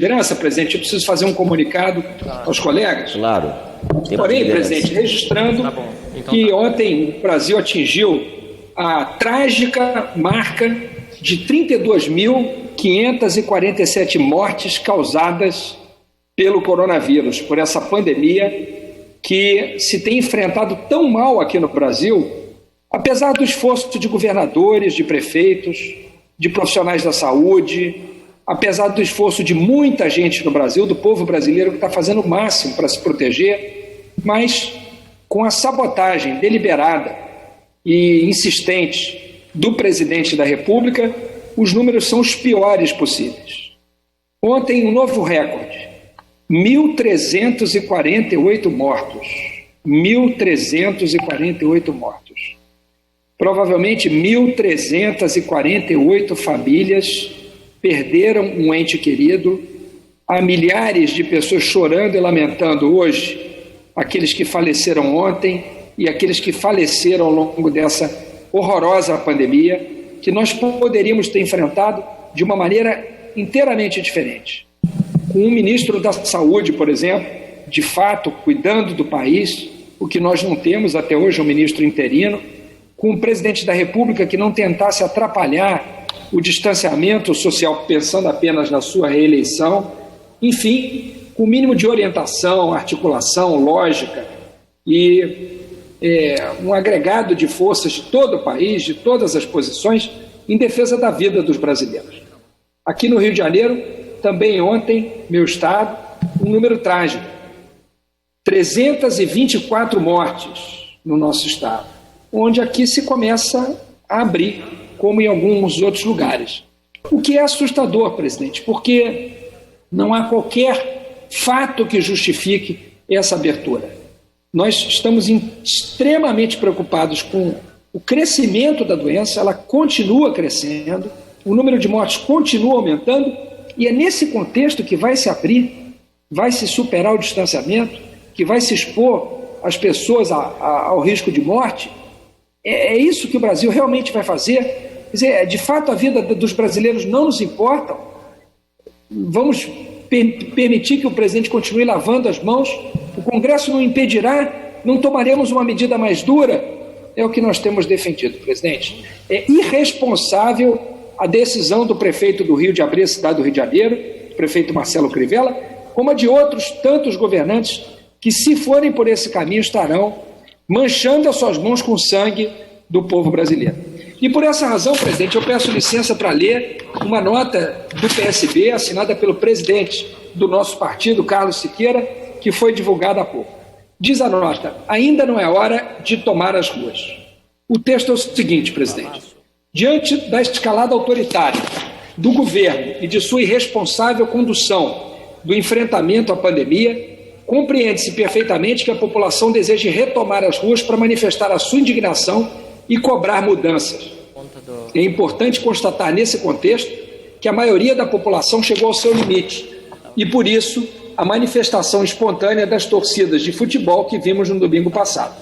liderança, presidente, eu preciso fazer um comunicado aos colegas. Claro. Porém, presidente, registrando que ontem o Brasil atingiu a trágica marca de 32.547 mortes causadas pelo coronavírus, por essa pandemia que se tem enfrentado tão mal aqui no Brasil, apesar do esforço de governadores, de prefeitos, de profissionais da saúde, apesar do esforço de muita gente no Brasil, do povo brasileiro que está fazendo o máximo para se proteger, mas com a sabotagem deliberada e insistente do presidente da República, os números são os piores possíveis. Ontem, um novo recorde, 1.348 mortos. 1.348 mortos. Provavelmente 1.348 famílias perderam um ente querido. Há milhares de pessoas chorando e lamentando hoje aqueles que faleceram ontem e aqueles que faleceram ao longo dessa horrorosa pandemia, que nós poderíamos ter enfrentado de uma maneira inteiramente diferente. Com um ministro da Saúde, por exemplo, de fato, cuidando do país, o que nós não temos até hoje, um ministro interino, com o presidente da República que não tentasse atrapalhar o distanciamento social, pensando apenas na sua reeleição, enfim, com o mínimo de orientação, articulação, lógica e um agregado de forças de todo o país, de todas as posições, em defesa da vida dos brasileiros. Aqui no Rio de Janeiro, também ontem, meu estado, um número trágico, 324 mortes no nosso estado, onde aqui se começa a abrir, como em alguns outros lugares. O que é assustador, presidente, porque não há qualquer fato que justifique essa abertura. Nós estamos extremamente preocupados com o crescimento da doença, ela continua crescendo, o número de mortes continua aumentando, e é nesse contexto que vai se abrir, vai se superar o distanciamento, que vai se expor as pessoas ao risco de morte. É isso que o Brasil realmente vai fazer. Quer dizer, de fato, a vida dos brasileiros não nos importa. Vamos permitir que o presidente continue lavando as mãos, o Congresso não impedirá, não tomaremos uma medida mais dura. É o que nós temos defendido, presidente. É irresponsável a decisão do prefeito do Rio de abrir a cidade do Rio de Janeiro, o prefeito Marcelo Crivella, como a de outros tantos governantes que, se forem por esse caminho, estarão manchando as suas mãos com o sangue do povo brasileiro. E por essa razão, presidente, eu peço licença para ler uma nota do PSB, assinada pelo presidente do nosso partido, Carlos Siqueira, que foi divulgada há pouco. Diz a nota: ainda não é hora de tomar as ruas. O texto é o seguinte, presidente: diante da escalada autoritária do governo e de sua irresponsável condução do enfrentamento à pandemia, compreende-se perfeitamente que a população deseja retomar as ruas para manifestar a sua indignação e cobrar mudanças. É importante constatar nesse contexto que a maioria da população chegou ao seu limite e, por isso, a manifestação espontânea das torcidas de futebol que vimos no domingo passado.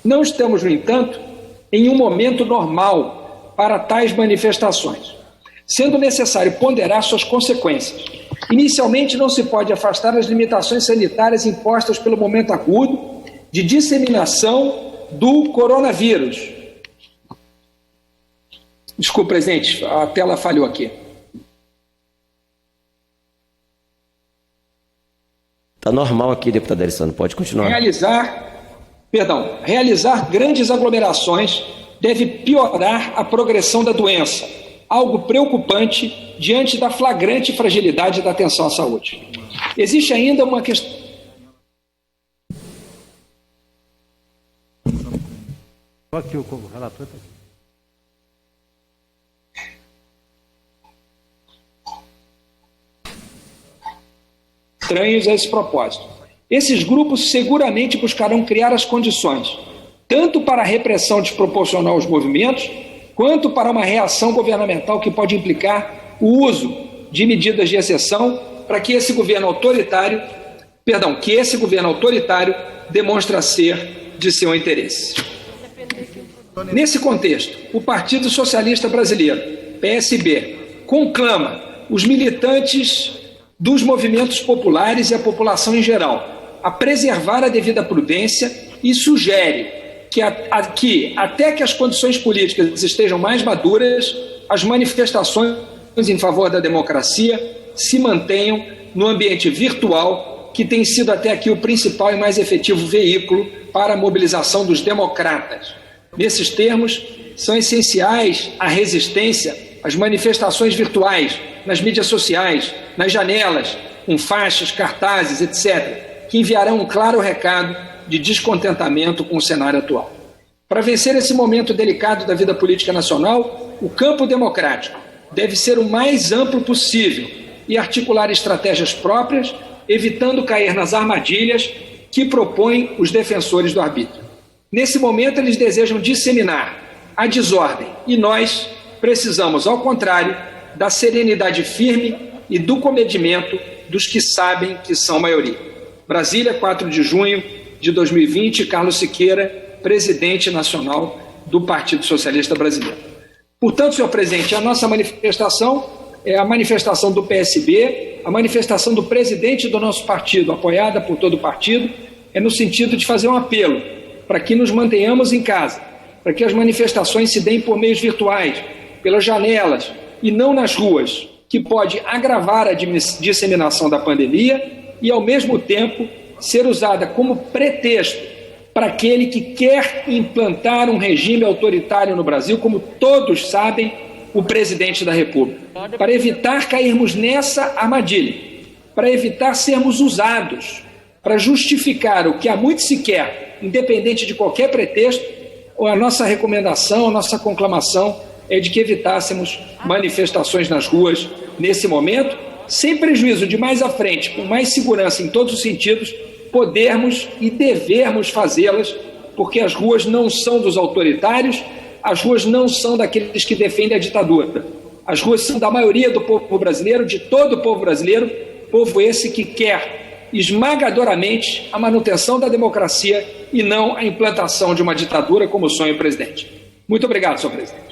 Não estamos, no entanto, em um momento normal para tais manifestações, sendo necessário ponderar suas consequências. Inicialmente, não se pode afastar as limitações sanitárias impostas pelo momento agudo de disseminação do coronavírus. Desculpe, presidente, a tela falhou aqui. Está normal aqui, deputado Alessandro, pode continuar. Realizar grandes aglomerações deve piorar a progressão da doença, algo preocupante diante da flagrante fragilidade da atenção à saúde. Existe ainda uma questão. Aqui o relator. Estranhos a esse propósito. Esses grupos seguramente buscarão criar as condições, tanto para a repressão desproporcional aos movimentos, quanto para uma reação governamental que pode implicar o uso de medidas de exceção para que esse governo autoritário demonstre ser de seu interesse. Nesse contexto, o Partido Socialista Brasileiro, PSB, conclama os militantes dos movimentos populares e a população em geral a preservar a devida prudência e sugere que até que as condições políticas estejam mais maduras, as manifestações em favor da democracia se mantenham no ambiente virtual, que tem sido até aqui o principal e mais efetivo veículo para a mobilização dos democratas. Nesses termos, são essenciais a resistência às manifestações virtuais, nas mídias sociais, nas janelas, com faixas, cartazes, etc., que enviarão um claro recado de descontentamento com o cenário atual. Para vencer esse momento delicado da vida política nacional, o campo democrático deve ser o mais amplo possível e articular estratégias próprias, evitando cair nas armadilhas que propõem os defensores do arbítrio. Nesse momento, eles desejam disseminar a desordem e nós precisamos, ao contrário, da serenidade firme e do comedimento dos que sabem que são maioria. Brasília, 4 de junho de 2020, Carlos Siqueira, presidente nacional do Partido Socialista Brasileiro. Portanto, senhor presidente, a nossa manifestação é a manifestação do PSB, a manifestação do presidente do nosso partido, apoiada por todo o partido, é no sentido de fazer um apelo para que nos mantenhamos em casa, para que as manifestações se deem por meios virtuais, pelas janelas e não nas ruas, que pode agravar a disseminação da pandemia e, ao mesmo tempo, ser usada como pretexto para aquele que quer implantar um regime autoritário no Brasil, como todos sabem, o presidente da República. Para evitar cairmos nessa armadilha, para evitar sermos usados, para justificar o que há muito se quer, independente de qualquer pretexto, a nossa recomendação, a nossa conclamação é de que evitássemos manifestações nas ruas nesse momento, sem prejuízo de mais à frente, com mais segurança em todos os sentidos, podermos e devermos fazê-las, porque as ruas não são dos autoritários, as ruas não são daqueles que defendem a ditadura. As ruas são da maioria do povo brasileiro, de todo o povo brasileiro, povo esse que quer esmagadoramente a manutenção da democracia e não a implantação de uma ditadura como sonha o presidente. Muito obrigado, senhor presidente.